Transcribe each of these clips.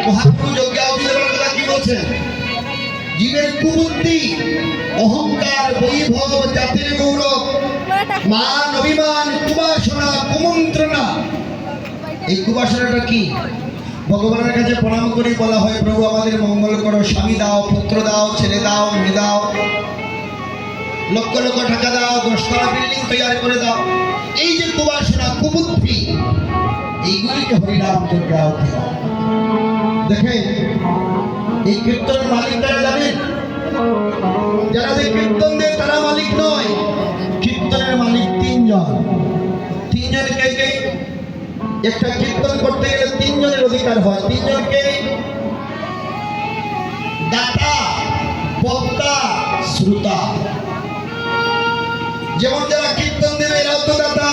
মহাপ্রভু যজ্ঞাবতারা কি বলছেন? জীবের কুবুদ্ধি, অহংকার, বৈভব, জাতির গৌরব, মান, অভিমান, কুবাসনা, কুমন্ত্রণা। এই কুবাসনাটা কি? ভগবানের কাছে প্রণাম করে বলা হয়, প্রভু আমাদের মঙ্গল করো, স্বামী দাও, পুত্র দাও, ছেলে দাও, মেয়ে দাও, লক্ষ লক্ষ টাকা দাও, 10তলা বিল্ডিং তৈরি করে দাও। এই যে কুবাসনা, কুবুদ্ধি, এইগুলিকে হরিনাম যজ্ঞাহুতি। দেখেন, এই কীর্তনের মালিক তারা জানেন? যারা যে কীর্তন দেয় তারা মালিক নয়। কীর্তনের মালিক তিনজন। তিনজন কে কে? একটা কীর্তন করতে গেলে তিনজনের অধিকার হয়। তিনজনকে: দাতা, বক্তা, শ্রোতা। যেমন যারা কীর্তন দেবে এরাও তো দাতা,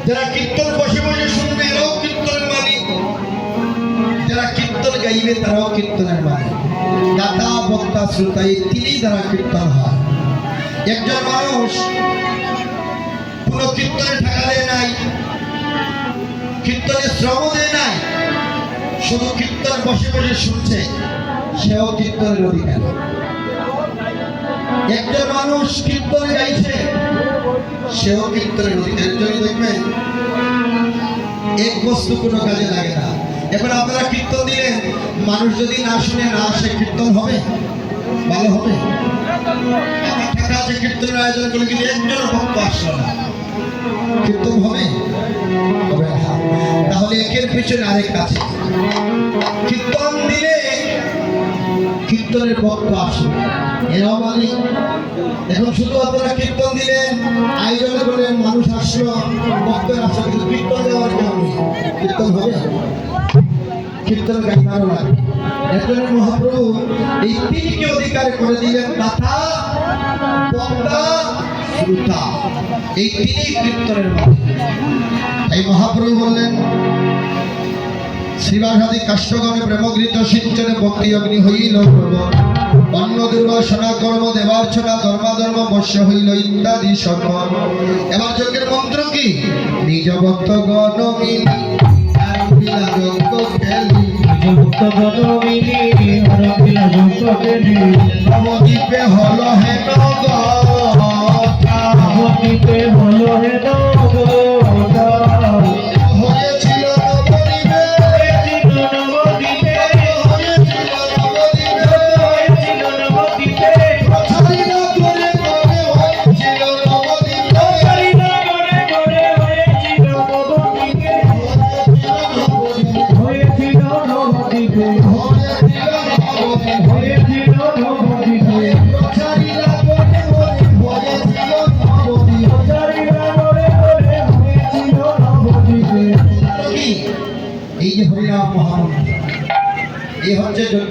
যারা কীর্তন বসে বসে শুনবে এরাও কীর্তনের মালিক, যারা কীর্তন গাইবে তারাও কীর্তনের মালিক। দাতা, বক্তা, শ্রোতা, এই তিনই দ্বারা কীর্তন হয়। একজন মানুষ কোনো কীর্তনে টাকা দেয় নাই, কীর্তনে শ্রম দেয় নাই, শুধু কীর্তন বসে বসে শুনছে, সেও কীর্তনের অধিকার। একজন মানুষ কীর্তন গাইছে, সেও কীর্তনের অধিকার। দেখবেন এক বস্তু কোনো কাজে লাগে না। এবার আপনারা কীর্তন দিলেন, মানুষ যদি না শুনে না আসে, কীর্তন হবে? ভালো হবে? টাকা আছে কীর্তনের আয়োজন করে, কিন্তু একজন ভক্ত আসলো না, কীর্তন হবে? তাহলে একের পিছনে আরেক আছে। কীর্তন দিলে কীর্তনের ভক্ত আসবে, এরাও মালিক। এখন শুধু আপনারা কীর্তন দিলেন, আয়োজন করলেন, মানুষ আসলো, ভক্তের আসলো, কিন্তু কীর্তন দেওয়ার কেউ নেই, কীর্তন হবে? কীর্তন গাইবারও লাগবে। একজন মহাপ্রভু এই তিনকে অধিকার করে দিলেন: দাতা, বক্তা, শ্রোতা। এই তিনই কীর্তনের মালিক। এই মহাপ্রভু বললেন, শ্রীবাসাদি কাষ্টগণে প্রেমগৃত সিঞ্চনে ভক্তি অগ্নি হইল প্রভ, অন্ন দুর্বাসনা কর্ম দেবার্চনা ধর্মাধর্ম বর্ষ হইল ইত্যাদি সর্ব। এবার যজ্ঞের মন্ত্র কি? নিজ ভক্ত গণ মিলি যজ্ঞ খেলি, ভক্ত গণ মিলি যজ্ঞ খেলি, নবদ্বীপে হল হে নবদ্বীপে হল হে এই যে হরিনাম মহামন্ত্র, এই হচ্ছে